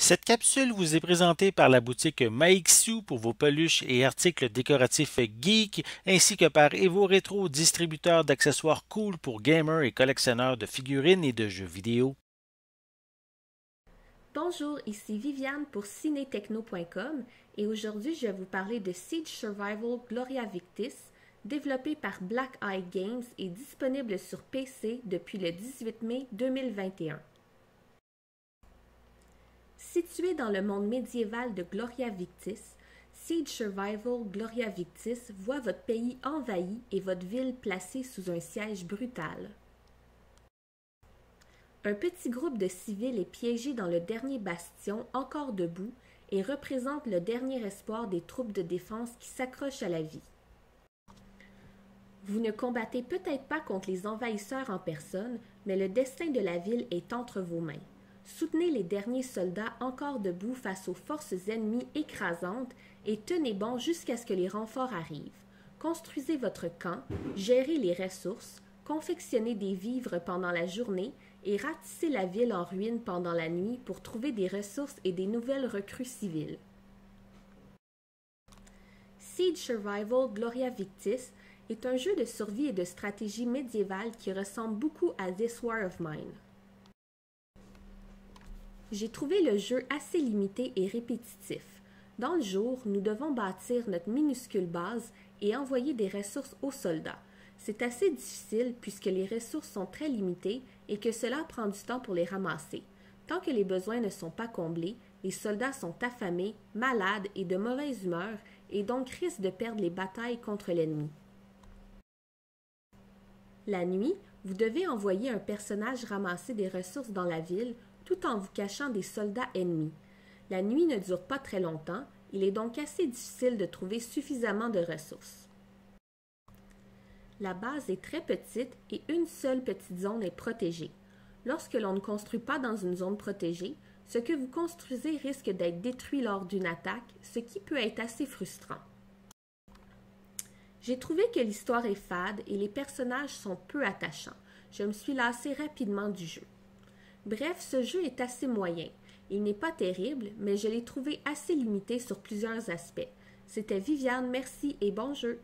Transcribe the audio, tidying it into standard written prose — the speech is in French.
Cette capsule vous est présentée par la boutique Maixu pour vos peluches et articles décoratifs geek, ainsi que par Evo Retro, distributeur d'accessoires cool pour gamers et collectionneurs de figurines et de jeux vidéo. Bonjour, ici Viviane pour cinetechno.com et aujourd'hui je vais vous parler de Siege Survival Gloria Victis, développé par Black Eye Games et disponible sur PC depuis le 18 mai 2021. Situé dans le monde médiéval de Gloria Victis, Siege Survival Gloria Victis voit votre pays envahi et votre ville placée sous un siège brutal. Un petit groupe de civils est piégé dans le dernier bastion encore debout et représente le dernier espoir des troupes de défense qui s'accrochent à la vie. Vous ne combattez peut-être pas contre les envahisseurs en personne, mais le destin de la ville est entre vos mains. Soutenez les derniers soldats encore debout face aux forces ennemies écrasantes et tenez bon jusqu'à ce que les renforts arrivent. Construisez votre camp, gérez les ressources, confectionnez des vivres pendant la journée et ratissez la ville en ruine pendant la nuit pour trouver des ressources et des nouvelles recrues civiles. Siege Survival Gloria Victis est un jeu de survie et de stratégie médiévale qui ressemble beaucoup à This War of Mine. J'ai trouvé le jeu assez limité et répétitif. Dans le jour, nous devons bâtir notre minuscule base et envoyer des ressources aux soldats. C'est assez difficile puisque les ressources sont très limitées et que cela prend du temps pour les ramasser. Tant que les besoins ne sont pas comblés, les soldats sont affamés, malades et de mauvaise humeur et donc risquent de perdre les batailles contre l'ennemi. La nuit, vous devez envoyer un personnage ramasser des ressources dans la ville tout en vous cachant des soldats ennemis. La nuit ne dure pas très longtemps, il est donc assez difficile de trouver suffisamment de ressources. La base est très petite et une seule petite zone est protégée. Lorsque l'on ne construit pas dans une zone protégée, ce que vous construisez risque d'être détruit lors d'une attaque, ce qui peut être assez frustrant. J'ai trouvé que l'histoire est fade et les personnages sont peu attachants. Je me suis lassée rapidement du jeu. Bref, ce jeu est assez moyen. Il n'est pas terrible, mais je l'ai trouvé assez limité sur plusieurs aspects. C'était Viviane, merci et bon jeu!